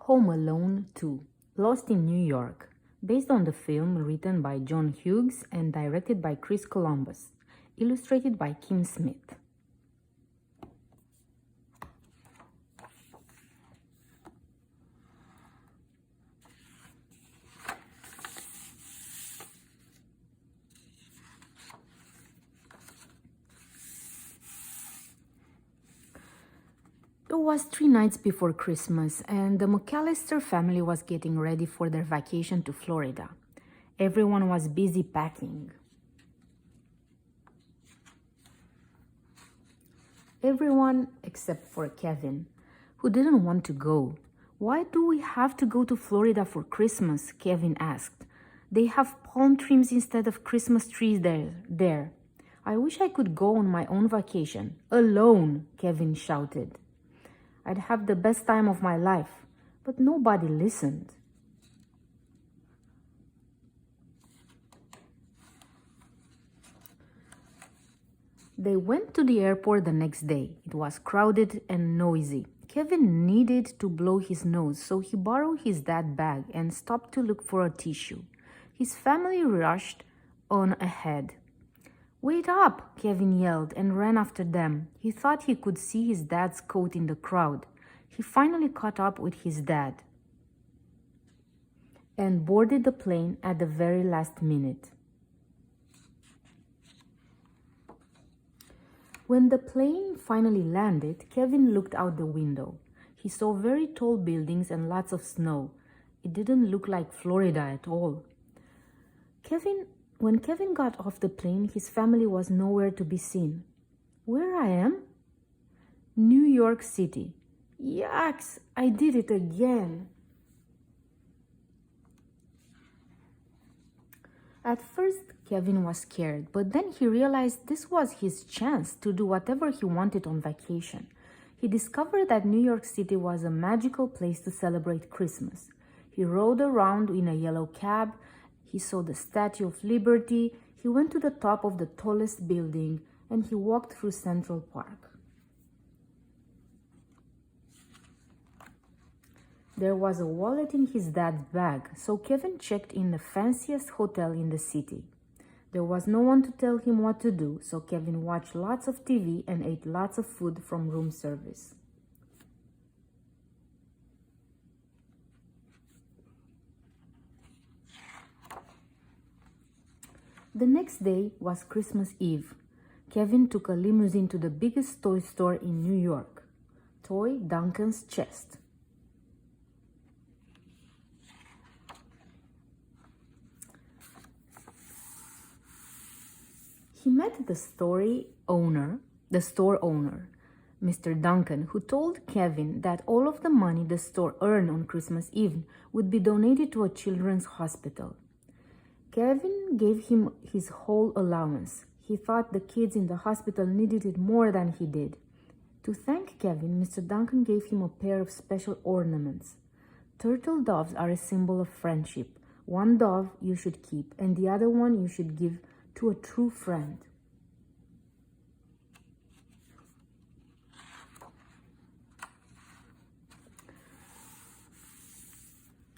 Home Alone 2, Lost in New York, based on the film written by John Hughes and directed by Chris Columbus, illustrated by Kim Smith. It was 3 nights before Christmas, and the McAllister family was getting ready for their vacation to Florida. Everyone was busy packing. Everyone except for Kevin, who didn't want to go. "Why do we have to go to Florida for Christmas?" Kevin asked. "They have palm trees instead of Christmas trees there. I wish I could go on my own vacation. Alone," Kevin shouted. "I'd have the best time of my life." But nobody listened. They went to the airport the next day. It was crowded and noisy. Kevin needed to blow his nose, so he borrowed his dad's bag and stopped to look for a tissue. His family rushed on ahead. "Wait up!" Kevin yelled and ran after them. He thought he could see his dad's coat in the crowd. He finally caught up with his dad and boarded the plane at the very last minute. When the plane finally landed, Kevin looked out the window. He saw very tall buildings and lots of snow. It didn't look like Florida at all. When Kevin got off the plane, his family was nowhere to be seen. "Where I am?" "New York City." "Yucks, I did it again." At first, Kevin was scared, but then he realized this was his chance to do whatever he wanted on vacation. He discovered that New York City was a magical place to celebrate Christmas. He rode around in a yellow cab. He saw the Statue of Liberty. He went to the top of the tallest building, and he walked through Central Park. There was a wallet in his dad's bag, so Kevin checked in the fanciest hotel in the city. There was no one to tell him what to do, so Kevin watched lots of TV and ate lots of food from room service. The next day was Christmas Eve. Kevin took a limousine to the biggest toy store in New York, Toy Duncan's Chest. He met the store owner, Mr. Duncan, who told Kevin that all of the money the store earned on Christmas Eve would be donated to a children's hospital. Kevin gave him his whole allowance. He thought the kids in the hospital needed it more than he did. To thank Kevin, Mr. Duncan gave him a pair of special ornaments. Turtle doves are a symbol of friendship. One dove you should keep, and the other one you should give to a true friend.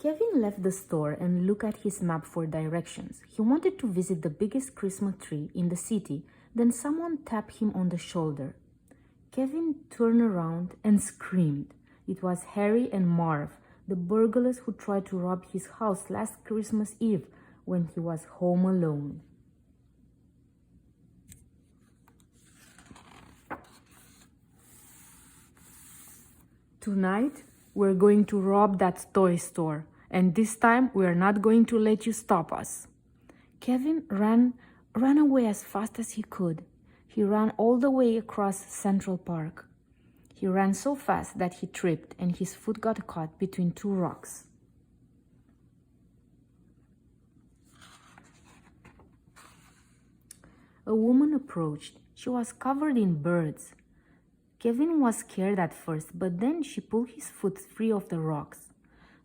Kevin left the store and looked at his map for directions. He wanted to visit the biggest Christmas tree in the city, then someone tapped him on the shoulder. Kevin turned around and screamed. It was Harry and Marv, the burglars who tried to rob his house last Christmas Eve when he was home alone. "Tonight, we're going to rob that toy store, and this time we're not going to let you stop us." Kevin ran away as fast as he could. He ran all the way across Central Park. He ran so fast that he tripped and his foot got caught between 2 rocks. A woman approached. She was covered in birds. Kevin was scared at first, but then she pulled his foot free of the rocks.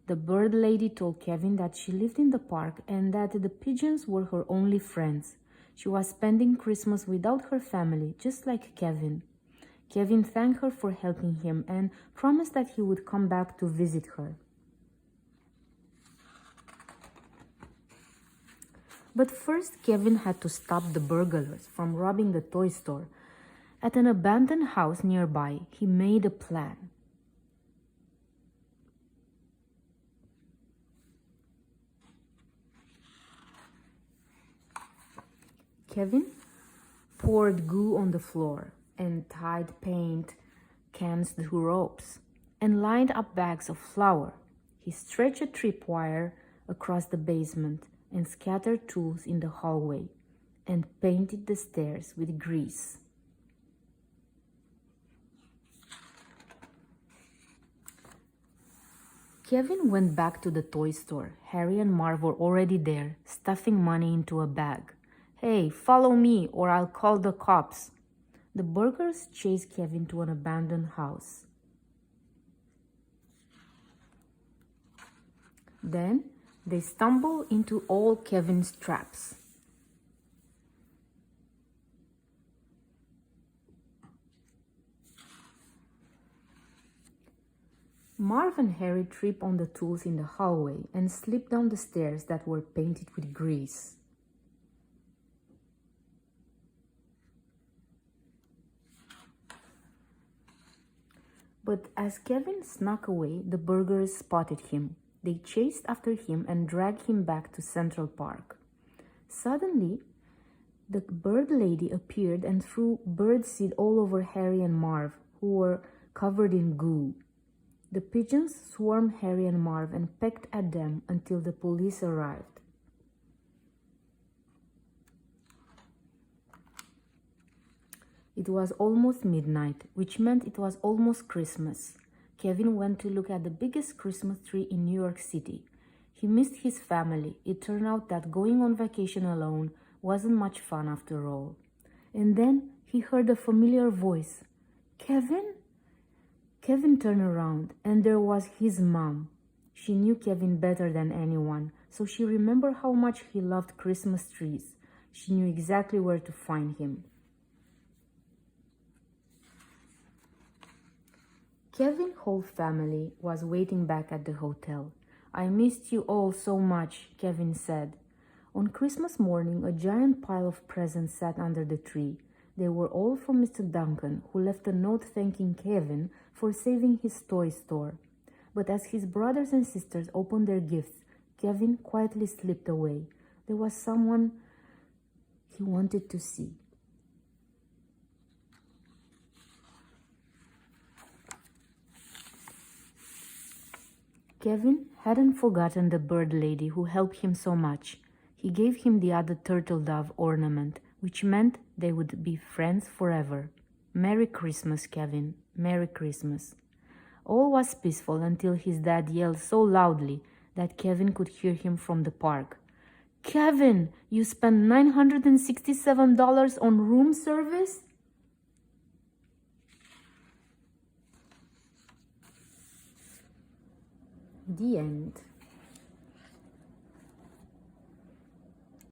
The bird lady told Kevin that she lived in the park and that the pigeons were her only friends. She was spending Christmas without her family, just like Kevin. Kevin thanked her for helping him and promised that he would come back to visit her. But first, Kevin had to stop the burglars from robbing the toy store. At an abandoned house nearby, he made a plan. Kevin poured goo on the floor and tied paint cans to ropes and lined up bags of flour. He stretched a tripwire across the basement and scattered tools in the hallway and painted the stairs with grease. Kevin went back to the toy store. Harry and Marv were already there, stuffing money into a bag. "Hey, follow me or I'll call the cops." The burglars chased Kevin to an abandoned house. Then they stumbled into all Kevin's traps. Marv and Harry tripped on the tools in the hallway and slipped down the stairs that were painted with grease. But as Kevin snuck away, the burglars spotted him. They chased after him and dragged him back to Central Park. Suddenly, the bird lady appeared and threw birdseed all over Harry and Marv, who were covered in goo. The pigeons swarmed Harry and Marv and pecked at them until the police arrived. It was almost midnight, which meant it was almost Christmas. Kevin went to look at the biggest Christmas tree in New York City. He missed his family. It turned out that going on vacation alone wasn't much fun after all. And then he heard a familiar voice. "Kevin?" Kevin turned around, and there was his mom. She knew Kevin better than anyone, so she remembered how much he loved Christmas trees. She knew exactly where to find him. Kevin's whole family was waiting back at the hotel. "I missed you all so much," Kevin said. On Christmas morning, a giant pile of presents sat under the tree. They were all from Mr. Duncan, who left a note thanking Kevin for saving his toy store. But as his brothers and sisters opened their gifts, Kevin quietly slipped away. There was someone he wanted to see. Kevin hadn't forgotten the bird lady who helped him so much. He gave him the other turtle dove ornament, which meant they would be friends forever. "Merry Christmas, Kevin. Merry Christmas." All was peaceful until his dad yelled so loudly that Kevin could hear him from the park. "Kevin, you spent $967 on room service?" The end.